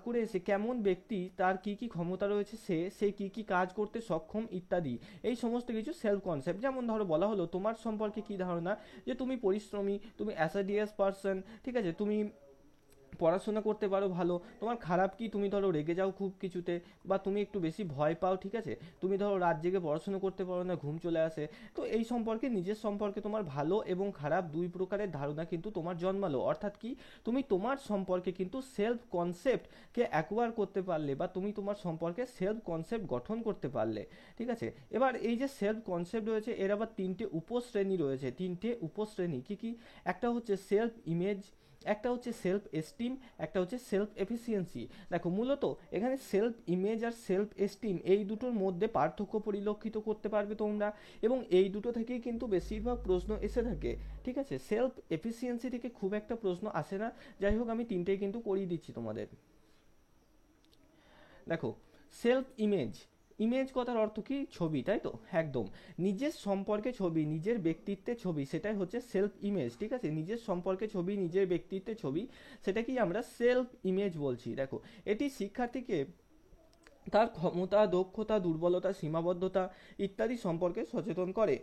Speaker 1: করে এসে কেমন ব্যক্তি, তার কি কি ক্ষমতা রয়েছে, সে কি কি কাজ করতে সক্ষম ইত্যাদি, এই সমস্ত কিছু সেলফ কনসেপ্ট। যেমন ধরো বলা হলো তোমার সম্পর্কে কি ধারণা, যে তুমি পরিশ্রমী, তুমি অ্যাসাডিয়াস পারসন, ঠিক আছে, তুমি পড়াশোনা করতে পারো ভালো। তোমার খারাপ কি, তুমি ধরো রেগে যাও খুব কিছুতে, বা তুমি একটু বেশি ভয় পাও, ঠিক আছে, তুমি ধরো রাত জেগে পড়াশোনা করতে পারো না, ঘুম চলে আসে। তো এই সম্পর্কে, নিজের সম্পর্কে তোমার ভালো এবং খারাপ দুই প্রকারের ধারণা কিন্তু তোমার জন্মালো। অর্থাৎ কি, তুমি তোমার সম্পর্কে কিন্তু সেলফ কনসেপ্টকে অ্যাকোয়ার করতে পারলে, বা তুমি তোমার সম্পর্কে সেলফ কনসেপ্ট গঠন করতে পারলে, ঠিক আছে। এবার এই যে সেলফ কনসেপ্ট রয়েছে, এর আবার তিনটে উপশ্রেণী রয়েছে, তিনটে উপশ্রেণী কি কি? একটা হচ্ছে সেলফ ইমেজ, একটা হচ্ছে সেলফ এস্টিম, একটা হচ্ছে সেলফ এফিসিয়েন্সি। দেখো মূলত এখানে সেলফ ইমেজ আর সেলফ এস্টিম, এই দুটোর মধ্যে পার্থক্য পরিলক্ষিত করতে পারবে তোমরা, এবং এই দুটো থেকেই কিন্তু বেশিরভাগ প্রশ্ন এসে থাকে, ঠিক আছে। সেলফ এফিসিয়েন্সি থেকে খুব একটা প্রশ্ন আসে না, যাই হোক আমি তিনটেই কিন্তু করিয়ে দিচ্ছি তোমাদের। দেখো সেলফ ইমেজ, ইমেজ কথার অর্থ কি? ছবি, তাই তো, একদম। নিজের সম্পর্কে ছবি, নিজের ব্যক্তিত্বের ছবি, সেটাই হচ্ছে সেলফ ইমেজ, ঠিক আছে। নিজের সম্পর্কে ছবি, নিজের ব্যক্তিত্বের ছবি, সেটাকেই আমরা সেলফ ইমেজ বলছি। দেখো এটি শিক্ষার্থীকে তার ক্ষমতা, দক্ষতা, দুর্বলতা, সীমাবদ্ধতা ইত্যাদি সম্পর্কে সচেতন করে।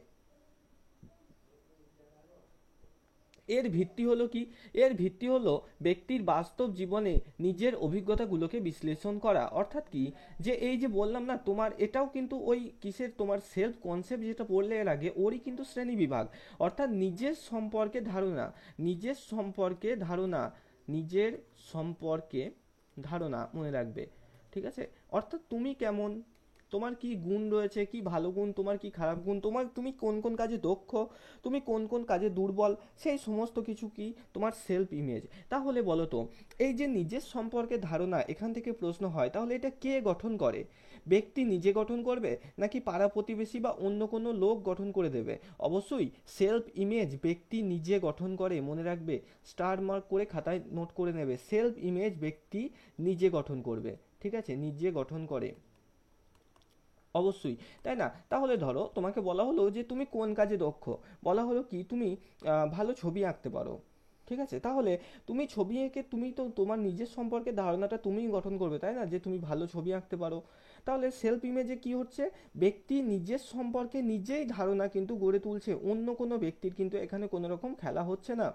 Speaker 1: এর ভিত্তি হলো কি? এর ভিত্তি হলো ব্যক্তির বাস্তব জীবনে নিজের অভিজ্ঞতাগুলোকে বিশ্লেষণ করা। অর্থাৎ কি, যে এই যে বললাম না তোমার, এটাও কিন্তু ওই কিসের, তোমার সেলফ কনসেপ্ট যেটা পড়লে এর আগে, ওরই কিন্তু শ্রেণী বিভাগ। অর্থাৎ নিজের সম্পর্কে ধারণা, নিজের সম্পর্কে ধারণা, নিজের সম্পর্কে ধারণা, মনে রাখবে, ঠিক আছে। অর্থাৎ তুমি কেমন, তোমার কি গুণ রয়েছে, কি ভালো গুণ, তোমার কি খারাপ গুণ, তুমি কোন কোন কাজে দক্ষ, তুমি কোন কোন কাজে দুর্বল, সেই সমস্ত কিছু কি তোমার সেলফ ইমেজ। তাহলে বলো তো, এই যে নিজের সম্পর্কে ধারণা, এখান থেকে প্রশ্ন হয়, তাহলে এটা কে গঠন করে? ব্যক্তি নিজে গঠন করবে, নাকি পাড়া প্রতিবেশী বা অন্য কোনো লোক গঠন করে দেবে? অবশ্যই সেলফ ইমেজ ব্যক্তি নিজে গঠন করে, মনে রাখবে, স্টার মার্ক করে খাতায় নোট করে নেবে, সেলফ ইমেজ ব্যক্তি নিজে গঠন করবে, ঠিক আছে, নিজে গঠন করে, অবশ্যই, তাই না? তাহলে ধরো তোমাকে বলা হলো যে তুমি কোন কাজে দক্ষ, বলা হলো কি তুমি ভালো ছবি আঁকতে পারো, ঠিক আছে। তাহলে তুমি ছবি এঁকে, তুমি তো তোমার নিজের সম্পর্কে ধারণাটা তুমিই গঠন করবে, তাই না, যে তুমি ভালো ছবি আঁকতে পারো। তাহলে সেলফ ইমেজে কি হচ্ছে, ব্যক্তি নিজের সম্পর্কে নিজেই ধারণা কিন্তু গড়ে তুলছে, অন্য কোনো ব্যক্তির কিন্তু এখানে কোনো রকম খেলা হচ্ছে না।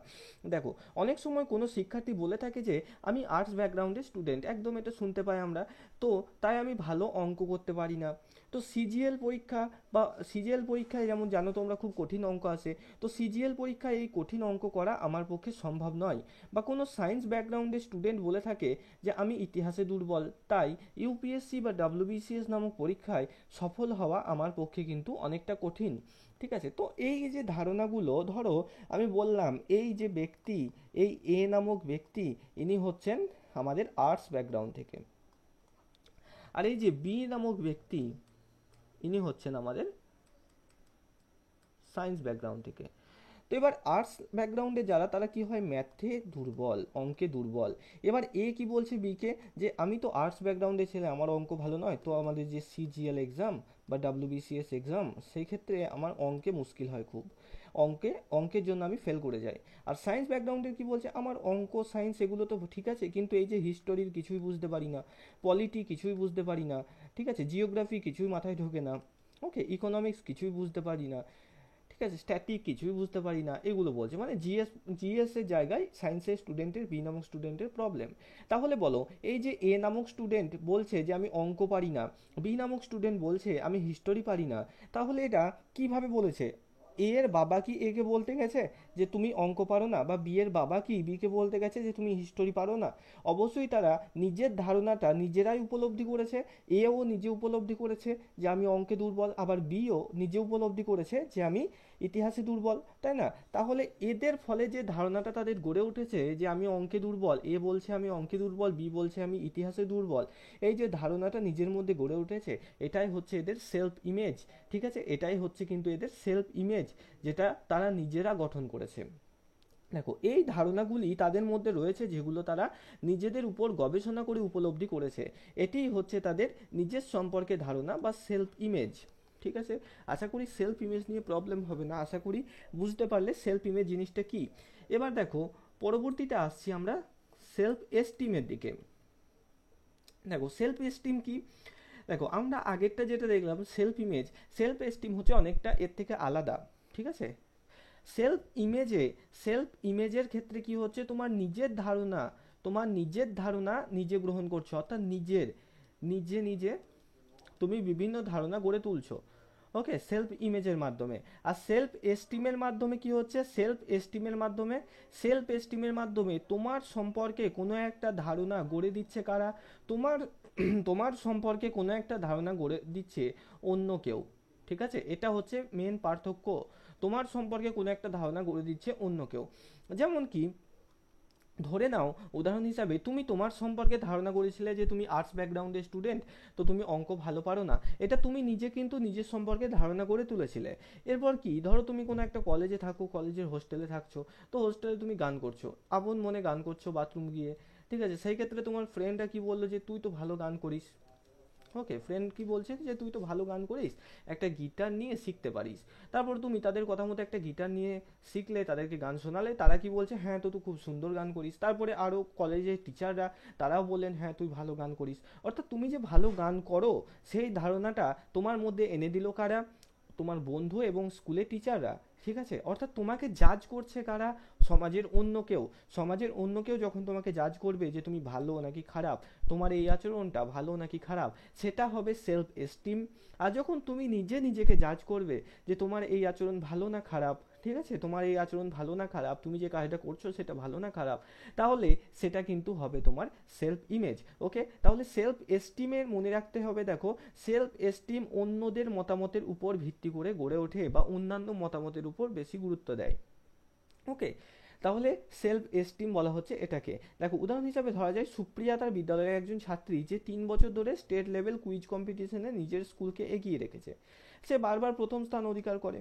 Speaker 1: দেখো অনেক সময় কোনো শিক্ষার্থী বলে থাকে যে আমি আর্টস ব্যাকগ্রাউন্ডের স্টুডেন্ট, একদম এটা শুনতে পাই আমরা, তো তাই আমি ভালো অঙ্ক করতে পারি না। তো সিজিএল পরীক্ষা, বা সিজিএল পরীক্ষায় যেমন জানো তোমরা খুব কঠিন অঙ্ক আসে, তো সিজিএল পরীক্ষায় এই কঠিন অঙ্ক করা আমার পক্ষে সম্ভব নয়। বা কোনো সায়েন্স ব্যাকগ্রাউন্ডের স্টুডেন্ট বলে থাকে যে আমি ইতিহাসে দুর্বল, তাই ইউপিএসসি বা ডাব্লিউবিসিএস নামক পরীক্ষায় সফল হওয়া আমার পক্ষে কিন্তু অনেকটা কঠিন, ঠিক আছে। তো এই যে ধারণাগুলো, ধরো আমি বললাম এই যে ব্যক্তি, এই এ নামক ব্যক্তি, ইনি হচ্ছেন আমাদের আর্টস ব্যাকগ্রাউন্ড থেকে, আর এই যে বি নামক ব্যক্তি, ইনি হচ্ছেন আমাদের সায়েন্স ব্যাকগ্রাউন্ড থেকে। তো এবার আর্টস ব্যাকগ্রাউন্ডে যারা, তারা কি হয়, ম্যাথে দুর্বল, অঙ্কে দুর্বল। এবার এ কি বলছে বিকে, যে আমি তো আর্টস ব্যাকগ্রাউন্ডে ছেলে, আমার অঙ্ক ভালো নয়, তো আমাদের যে সিজিএল এক্সাম বা ডাব্লিউবিসিএস এক্সাম, সেই ক্ষেত্রে আমার অঙ্কে মুশকিল হয় খুব, অঙ্কের জন্য আমি ফেল করে যাই। আর সায়েন্স ব্যাকগ্রাউন্ডের কি বলছে, আমার অঙ্ক সায়েন্স এগুলো তো ঠিক আছে, কিন্তু এই যে হিস্টোরির কিছুই বুঝতে পারি না, পলিটি কিছুই বুঝতে পারি না, ঠিক আছে, জিওগ্রাফি কিছুই মাথায় ঢোকে না, ওকে, ইকোনমিক্স কিছুই বুঝতে পারি না, ঠিক আছে, স্ট্যাটিক কিছুই বুঝতে পারি না, এগুলো বলছে। মানে জিএস এর জায়গায় সায়েন্সের স্টুডেন্টের, বি নামক স্টুডেন্টের প্রবলেম। তাহলে বলো, এই যে এ নামক স্টুডেন্ট বলছে যে আমি অঙ্ক পারি না, বি নামক স্টুডেন্ট বলছে আমি হিস্টোরি পারি না, তাহলে এটা কিভাবে বলেছে? এ এর বাবা কি এ কে বলতে গেছে যে তুমি অঙ্ক পারো না, বা বি এর বাবা কি বি কে বলতে গেছে যে তুমি হিস্টোরি পারো না? অবশ্যই তারা নিজের ধারণাটা নিজেরাই উপলব্ধি করেছে। এও নিজে উপলব্ধি করেছে যে আমি অঙ্কে দুর্বল, আবার বিও নিজে উপলব্ধি করেছে যে আমি ইতিহাসে দুর্বল, তাই না? তাহলে এদের ফলে যে ধারণাটা তাদের গড়ে উঠেছে যে আমি অঙ্কে দুর্বল, এ বলছে আমি অঙ্কে দুর্বল, বি বলছে আমি ইতিহাসে দুর্বল, এই যে ধারণাটা নিজের মধ্যে গড়ে উঠেছে, এটাই হচ্ছে এদের সেলফ ইমেজ, ঠিক আছে, এটাই হচ্ছে কিন্তু এদের সেলফ ইমেজ, যেটা তারা নিজেরা গঠন করেছে। দেখো এই ধারণাগুলি তাদের মধ্যে রয়েছে যেগুলো তারা নিজেদের উপর গবেষণা করে উপলব্ধি করেছে। এটিই হচ্ছে তাদের নিজের সম্পর্কে ধারণা বা সেলফ ইমেজ। ঠিক আছে, আশা করি সেলফ ইমেজ নিয়ে প্রবলেম হবে না, আশা করি বুঝতে পারলে সেলফ ইমেজ জিনিসটা কি। এবার দেখো পরবর্তীতে আসছি আমরা সেলফ এস্টিমের দিকে। দেখো সেলফ এস্টিম কি, দেখো আমরা আগেরটা যেটা দেখলাম সেলফ ইমেজ, সেলফ এস্টিম হচ্ছে অনেকটা এর থেকে আলাদা। ঠিক আছে, সেলফ ইমেজে, সেলফ ইমেজের ক্ষেত্রে কি হচ্ছে, তোমার নিজের ধারণা, তোমার নিজের ধারণা নিজে গ্রহণ করছো, অর্থাৎ নিজের নিজে নিজে তুমি বিভিন্ন ধারণা গড়ে তুলছো। ওকে, সেলফ ইমেজের মাধ্যমে। আর সেলফ এস্টিমের মাধ্যমে কি হচ্ছে, সেলফ এস্টিমের মাধ্যমে, সেলফ এস্টিমের মাধ্যমে তোমার সম্পর্কে কোনো একটা ধারণা গড়ে দিচ্ছে কারা, তোমার তোমার সম্পর্কে কোনো একটা ধারণা গড়ে দিচ্ছে অন্য কেউ। ঠিক আছে, এটা হচ্ছে মেন পার্থক্য, তোমার সম্পর্কে কোনো একটা ধারণা গড়ে দিচ্ছে অন্য কেউ। যেমন কি ধরে নাও উদাহরণ হিসাবে তুমি তোমার সম্পর্কে ধারণা করেছিলে যে তুমি আর্টস ব্যাকগ্রাউন্ডের স্টুডেন্ট, তো তুমি অঙ্ক ভালো পারো না, এটা তুমি নিজে কিন্তু নিজের সম্পর্কে ধারণা করে তুলেছিলে। এরপর কি ধরো তুমি কোনো একটা কলেজে থাকো, কলেজের হোস্টেলে থাকছো, তো হোস্টেলে তুমি গান করছো, আপন মনে গান করছো বাথরুম গিয়ে। ঠিক আছে, সেই ক্ষেত্রে তোমার ফ্রেন্ডরা কি বললো যে তুই তো ভালো গান করিস। ওকে, ফ্রেন্ড কি বলছে যে তুই তো ভালো গান করিস, একটা গিটার নিয়ে শিখতে পারিস। তারপর তুমি তাদের কথা মতো একটা গিটার নিয়ে শিখলে, তাদেরকে গান শোনালে, তারা কি বলছে, হ্যাঁ তো তুই খুব সুন্দর গান করিস। তারপরে আরও কলেজের টিচাররা তারাও বললেন হ্যাঁ তুই ভালো গান করিস। অর্থাৎ তুমি যে ভালো গান করো সেই ধারণাটা তোমার মধ্যে এনে দিল কারা, তোমার বন্ধু এবং স্কুলের টিচাররা। ঠিক আছে, অর্থাৎ তোমাকে জাজ করছে কারা, সমাজের অন্য কেউ। সমাজের অন্য কেউ যখন তোমাকে জাজ করবে যে তুমি ভালো নাকি খারাপ, তোমার এই আচরণটা ভালো নাকি খারাপ, সেটা হবে সেলফ এস্টিম। আর যখন তুমি নিজে নিজেকে জাজ করবে যে তোমার এই আচরণ ভালো না খারাপ, ঠিক আছে, তোমার এই আচরণ ভালো না খারাপ, তুমি যে কাজটা করছো সেটা ভালো না খারাপ, তাহলে সেটা কিন্তু হবে তোমার সেলফ ইমেজ। ওকে, তাহলে সেলফ এস্টিমের মনে রাখতে হবে, দেখো সেলফ এস্টিম অন্যদের মতামতের উপর ভিত্তি করে গড়ে ওঠে বা অন্যান্য মতামতের উপর বেশি গুরুত্ব দেয়। ওকে, তাহলে সেলফ এস্টিম বলা হচ্ছে এটাকে। দেখো উদাহরণ হিসাবে ধরা যায় সুপ্রিয়া তার বিদ্যালয়ের একজন ছাত্রী যে 3 বছর ধরে স্টেট লেভেল কুইজ কম্পিটিশনে নিজের স্কুলকে এগিয়ে রেখেছে, সে বারবার প্রথম স্থান অধিকার করে।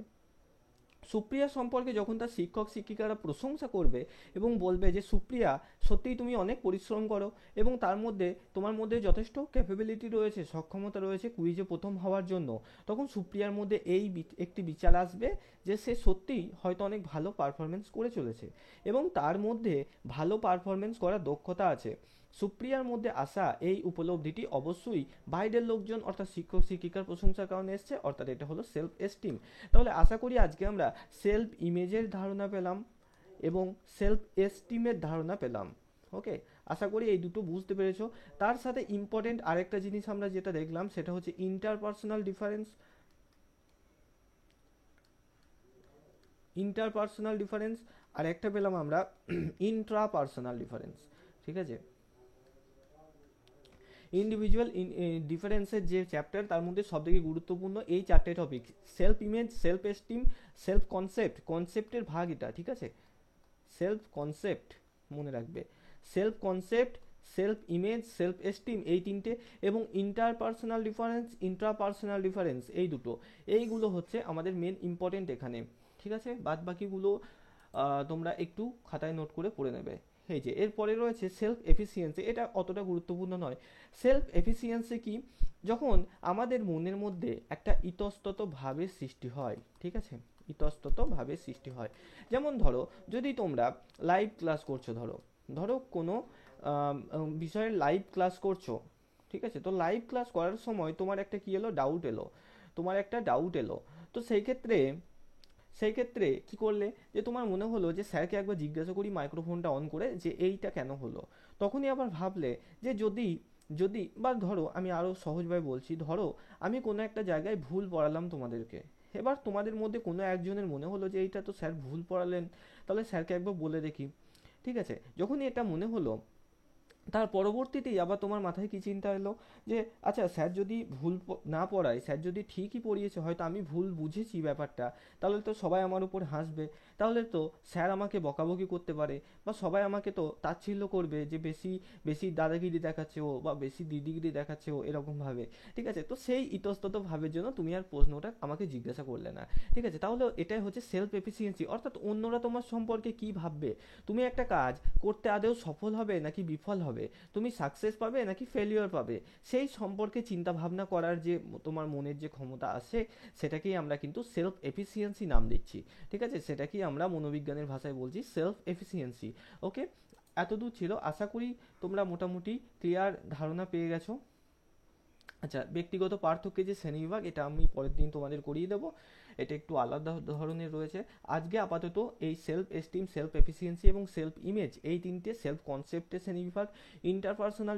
Speaker 1: সুপ্রিয়া সম্পর্কে যখন তার শিক্ষক শিক্ষিকারা প্রশংসা করবে এবং বলবে যে সুপ্রিয়া সত্যিই তুমি অনেক পরিশ্রম করো এবং তার মধ্যে তোমার মধ্যে যথেষ্ট ক্যাপাবিলিটি রয়েছে, সক্ষমতা রয়েছে কুইজে প্রথম হওয়ার জন্য, তখন সুপ্রিয়ার মধ্যে এই একটি বিচার আসবে যে সে সত্যিই হয়তো অনেক ভালো পারফরমেন্স করে চলেছে এবং তার মধ্যে ভালো পারফরমেন্স করার দক্ষতা আছে। সুপ্রিয়ার মধ্যে আসা এই উপলব্ধিটি অবশ্যই বাইরের লোকজন অর্থাৎ শিক্ষক শিক্ষিকার প্রশংসার কারণে এসছে, অর্থাৎ এটা হলো সেলফ এস্টিম। তাহলে আশা করি আজকে আমরা সেলফ ইমেজের ধারণা পেলাম এবং সেলফ এস্টিমের ধারণা পেলাম। ওকে, আশা করি এই দুটো বুঝতে পেরেছো। তার সাথে ইম্পর্টেন্ট আরেকটা জিনিস আমরা যেটা দেখলাম সেটা হচ্ছে ইন্টারপার্সোনাল ডিফারেন্স, ইন্টারপার্সোনাল ডিফারেন্স, আর একটা পেলাম আমরা ইন্ট্রাপার্সোনাল ডিফারেন্স। ঠিক আছে, ইন্ডিভিজুয়াল ডিফারেন্সের যে চ্যাপ্টার তার মধ্যে সবথেকে গুরুত্বপূর্ণ এই চারটে topic, self image, self esteem, self concept, কনসেপ্টের ভাগ এটা। ঠিক আছে, সেলফ কনসেপ্ট মনে রাখবে, self concept, self image, self esteem, এই তিনটে, এবং ইন্টারপার্সোনাল ডিফারেন্স, ইন্ট্রাপার্সোনাল ডিফারেন্স, এই দুটো, এইগুলো হচ্ছে আমাদের মেন ইম্পর্টেন্ট এখানে। ঠিক আছে, বাদ বাকিগুলো তোমরা একটু খাতায় নোট করে পড়ে নেবে। এই যে এরপরে রয়েছে সেলফ এফিসিয়েন্সি, এটা অতটা গুরুত্বপূর্ণ নয়। সেলফ এফিসিয়েন্সি কি, যখন আমাদের মনের মধ্যে একটা ইতস্তত ভাবের সৃষ্টি হয়। ঠিক আছে, ইতস্তত ভাবের সৃষ্টি হয়। যেমন ধরো যদি তোমরা লাইভ ক্লাস করছো, ধরো ধরো কোনো বিষয়ের লাইভ ক্লাস করছো, ঠিক আছে, তো লাইভ ক্লাস করার সময় তোমার একটা কি এলো, ডাউট এলো, তোমার একটা ডাউট এলো, তো সেই ক্ষেত্রে কি করলে, যে তোমার মনে হলো যে স্যারকে একবার জিজ্ঞাসা করি মাইক্রোফোনটা অন করে যে এইটা কেন হলো। তখনই আবার ভাবলে যে যদি যদি বা ধরো আমি আরও সহজভাবে বলছি, ধরো আমি কোনো একটা জায়গায় ভুল পড়ালাম তোমাদেরকে, এবার তোমাদের মধ্যে কোনো একজনের মনে হলো যে এইটা তো স্যার ভুল পড়ালেন, তাহলে স্যারকে একবার বলে দেখি। ঠিক আছে, যখনই এটা মনে হলো তার পরবর্তীতেই আবার তোমার মাথায় কি চিন্তা এলো যে আচ্ছা স্যার যদি ভুল না পড়ায়, স্যার যদি ঠিকই পড়িয়েছে, হয়তো আমি ভুল বুঝেছি ব্যাপারটা, তাহলে তো সবাই আমার উপর হাসবে, তাহলে তো স্যার আমাকে বকাবকি করতে পারে, বা সবাই আমাকে তো তাচ্ছিল্য করবে যে বেশি বেশি দাদাগিরি দেখাচ্ছে ও, বা বেশি দিদিগিরি দেখাচ্ছে ও, এরকমভাবে। ঠিক আছে, তো সেই ইতস্তত ভাবের জন্য তুমি আর প্রশ্নটা আমাকে জিজ্ঞাসা করলে না। ঠিক আছে, তাহলে এটাই হচ্ছে সেলফ এফিসিয়েন্সি, অর্থাৎ অন্যরা তোমার সম্পর্কে কি ভাববে, তুমি একটা কাজ করতে আদৌ সফল হবে নাকি বিফল হবে, তুমি সাকসেস পাবে নাকি ফেলিওর পাবে, সেই সম্পর্কে চিন্তা ভাবনা করার যে তোমার মনের যে ক্ষমতা আছে, সেটাকেই আমরা কিন্তু সেলফ এফিসিয়েন্সি নাম দিচ্ছি। ঠিক আছে, সেটাকেই আমরা মনোবিজ্ঞানের ভাষায় বলছি সেলফ এফিসিয়েন্সি। ওকে, এতদূর ছিল, আশা করি তোমরা মোটামুটি ক্লিয়ার ধারণা পেয়ে গেছো। আচ্ছা, ব্যক্তিগত পার্থক্যে যে শ্রেণীবিভাগ, এটা আমি পরের দিন তোমাদের করিয়ে দেবো, এটা একটু আলাদা ধরনের রয়েছে। আজকে আপাতত এই সেলফ এস্টিম, সেলফ এফিসিয়েন্সি এবং সেলফ ইমেজ, এই তিনটে সেলফ কনসেপ্টের শ্রেণীবিভাগ। ইন্টারপার্সোনাল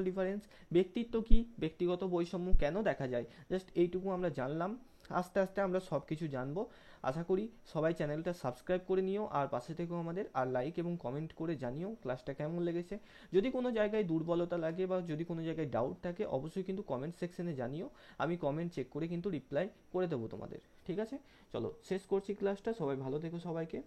Speaker 1: ডিফারেন্স, ব্যক্তিত্ব কি, ব্যক্তিগত বৈষম্য কেন দেখা যায়, জাস্ট এইটুকু আমরা জানলাম। আস্তে আস্তে আমরা সব কিছু জানবো। আশা করি সবাই চ্যানেলটা সাবস্ক্রাইব করে নিও, আর পাশে থেকেও আমাদের, আর লাইক এবং কমেন্ট করে জানিও ক্লাসটা কেমন লেগেছে। যদি কোনো জায়গায় দুর্বলতা লাগে বা যদি কোনো জায়গায় ডাউট থাকে, অবশ্যই কিন্তু কমেন্ট সেকশনে জানিও, আমি কমেন্ট চেক করে কিন্তু রিপ্লাই করে দেবো তোমাদের। ঠিক আছে, চলো শেষ করছি ক্লাসটা, সবাই ভালো থেকো সবাইকে।